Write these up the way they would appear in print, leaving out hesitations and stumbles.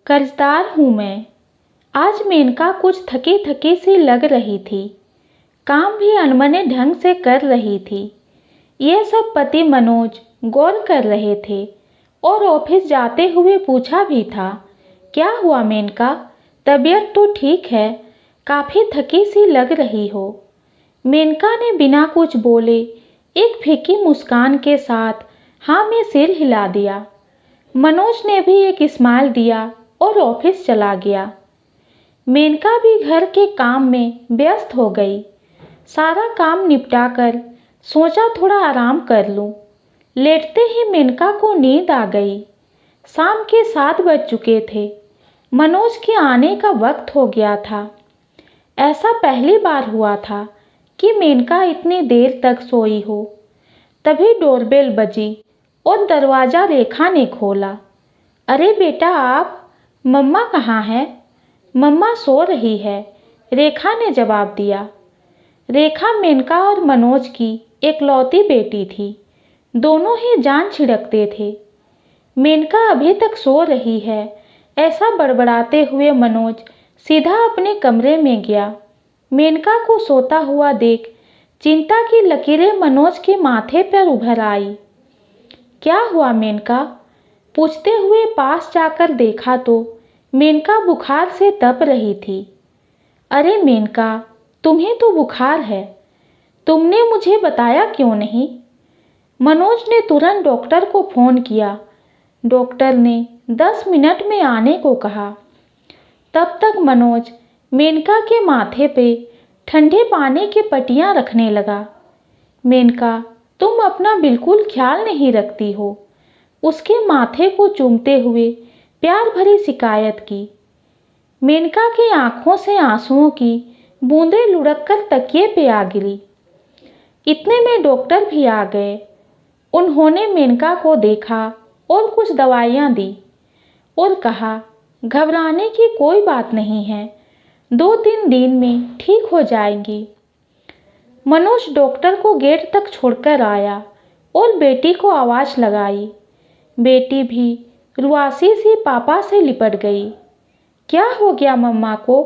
कर्जदार हूँ मैं। आज मेनका कुछ थकी थकी सी लग रही थी। काम भी अनमने ढंग से कर रही थी। ये सब पति मनोज गौर कर रहे थे और ऑफिस जाते हुए पूछा भी था, क्या हुआ मेनका, तबीयत तो ठीक है, काफ़ी थकी सी लग रही हो। मेनका ने बिना कुछ बोले एक फीकी मुस्कान के साथ हाँ में सिर हिला दिया। मनोज ने भी एक स्माइल दिया और ऑफिस चला गया। मेनका भी घर के काम में व्यस्त हो गई। सारा काम निपटाकर सोचा थोड़ा आराम कर लूं। लेटते ही मेनका को नींद आ गई। शाम के 7 बज चुके थे। मनोज के आने का वक्त हो गया था। ऐसा पहली बार हुआ था कि मेनका इतनी देर तक सोई हो। तभी डोरबेल बजी और दरवाज़ा रेखा ने खोला। अरे बेटा आप, मम्मा कहाँ है? मम्मा सो रही है, रेखा ने जवाब दिया। रेखा मेनका और मनोज की एकलौती बेटी थी। दोनों ही जान छिड़कते थे। मेनका अभी तक सो रही है, ऐसा बड़बड़ाते हुए मनोज सीधा अपने कमरे में गया। मेनका को सोता हुआ देख चिंता की लकीरें मनोज के माथे पर उभर आई। क्या हुआ मेनका? पूछते हुए पास जाकर देखा तो मेनका बुखार से तप रही थी। अरे मेनका, तुम्हें तो बुखार है, तुमने मुझे बताया क्यों नहीं? मनोज ने तुरंत डॉक्टर को फ़ोन किया। डॉक्टर ने 10 मिनट में आने को कहा। तब तक मनोज मेनका के माथे पे ठंडे पानी की पट्टियाँ रखने लगा। मेनका, तुम अपना बिल्कुल ख्याल नहीं रखती हो, उसके माथे को चूमते हुए प्यार भरी शिकायत की। मेनका की आंखों से आंसुओं की बूंदें लुढ़क कर तकिए पे आ गिरी। इतने में डॉक्टर भी आ गए। उन्होंने मेनका को देखा और कुछ दवाइयाँ दी और कहा, घबराने की कोई बात नहीं है, 2-3 दिन में ठीक हो जाएंगी। मनोज डॉक्टर को गेट तक छोड़कर आया और बेटी को आवाज़ लगाई। बेटी भी रुआसी सी पापा से लिपट गई। क्या हो गया मम्मा को?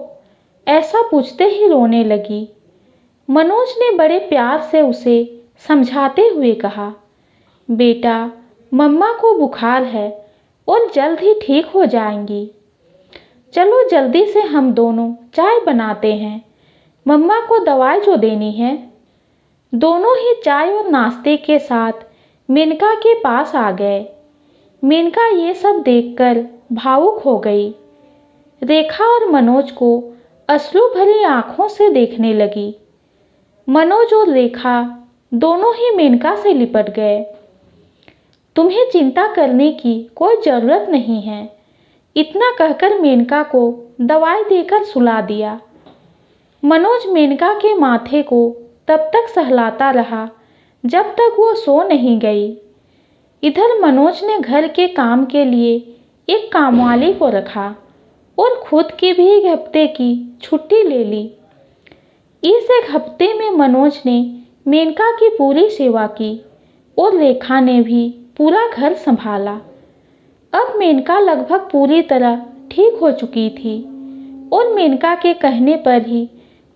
ऐसा पूछते ही रोने लगी। मनोज ने बड़े प्यार से उसे समझाते हुए कहा, बेटा मम्मा को बुखार है और जल्द ही ठीक हो जाएंगी। चलो जल्दी से हम दोनों चाय बनाते हैं, मम्मा को दवाई जो देनी है। दोनों ही चाय और नाश्ते के साथ मेनका के पास आ गए। मेनका ये सब देखकर भावुक हो गई। रेखा और मनोज को अश्रु भरी आंखों से देखने लगी। मनोज और रेखा दोनों ही मेनका से लिपट गए। तुम्हें चिंता करने की कोई ज़रूरत नहीं है, इतना कहकर मेनका को दवाई देकर सुला दिया। मनोज मेनका के माथे को तब तक सहलाता रहा जब तक वो सो नहीं गई। इधर मनोज ने घर के काम के लिए एक कामवाली को रखा और खुद की भी 1 हफ्ते की छुट्टी ले ली। इस 1 हफ्ते में मनोज ने मेनका की पूरी सेवा की और रेखा ने भी पूरा घर संभाला। अब मेनका लगभग पूरी तरह ठीक हो चुकी थी और मेनका के कहने पर ही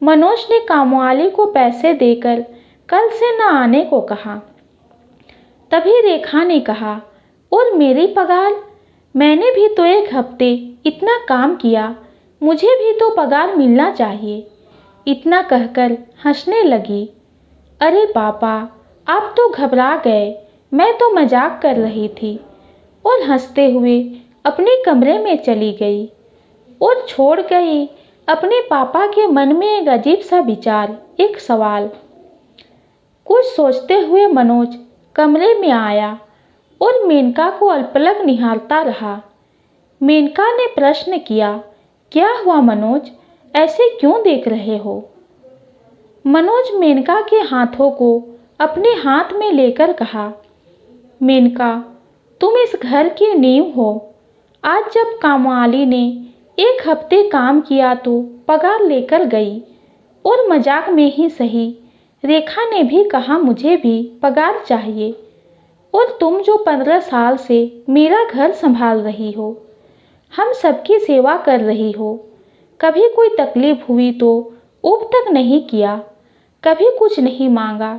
मनोज ने कामवाली को पैसे देकर कल से न आने को कहा। तभी रेखा ने कहा, और मेरी पगार? मैंने भी तो 1 हफ्ते इतना काम किया, मुझे भी तो पगार मिलना चाहिए। इतना कहकर हंसने लगी। अरे पापा, आप तो घबरा गए, मैं तो मजाक कर रही थी। और हंसते हुए अपने कमरे में चली गई और छोड़ गई अपने पापा के मन में एक अजीब सा विचार, एक सवाल। कुछ सोचते हुए मनोज कमरे में आया और मेनका को अलपलक निहारता रहा। मेनका ने प्रश्न किया, क्या हुआ मनोज, ऐसे क्यों देख रहे हो? मनोज मेनका के हाथों को अपने हाथ में लेकर कहा, मेनका, तुम इस घर की नींव हो। आज जब कामवाली ने 1 हफ्ते काम किया तो पगार लेकर गई, और मजाक में ही सही रेखा ने भी कहा मुझे भी पगार चाहिए। और तुम जो 15 साल से मेरा घर संभाल रही हो, हम सबकी सेवा कर रही हो। कभी कोई तकलीफ हुई तो ऊब तक नहीं किया, कभी कुछ नहीं मांगा,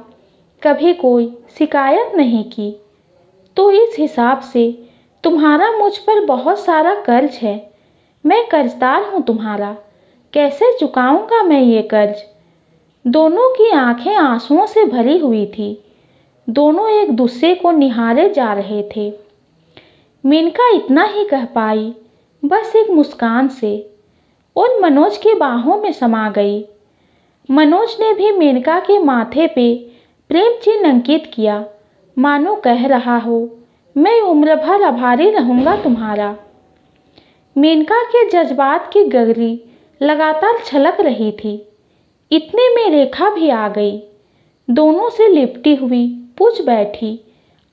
कभी कोई शिकायत नहीं की। तो इस हिसाब से तुम्हारा मुझ पर बहुत सारा कर्ज है। मैं कर्जदार हूँ तुम्हारा, कैसे चुकाऊंगा मैं ये कर्ज। दोनों की आंखें आंसुओं से भरी हुई थी। दोनों एक दूसरे को निहारे जा रहे थे। मेनका इतना ही कह पाई, बस एक मुस्कान से, और मनोज की बाहों में समा गई। मनोज ने भी मेनका के माथे पे प्रेम चिन्ह अंकित किया, मानो कह रहा हो, मैं उम्र भर आभारी रहूंगा तुम्हारा। मेनका के जज्बात की गगरी लगातार छलक रही थी। इतने में रेखा भी आ गई। दोनों से लिपटी हुई पूछ बैठी,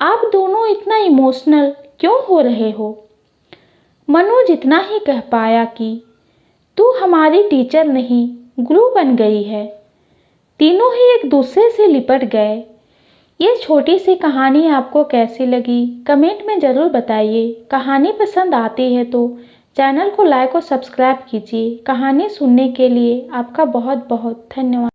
आप दोनों इतना इमोशनल क्यों हो रहे हो। मनोज इतना ही कह पाया कि तू हमारी टीचर नहीं, गुरु बन गई है। तीनों ही एक दूसरे से लिपट गए। ये छोटी सी कहानी आपको कैसी लगी कमेंट में ज़रूर बताइए। कहानी पसंद आती है तो चैनल को लाइक और सब्सक्राइब कीजिए। कहानी सुनने के लिए आपका बहुत बहुत धन्यवाद।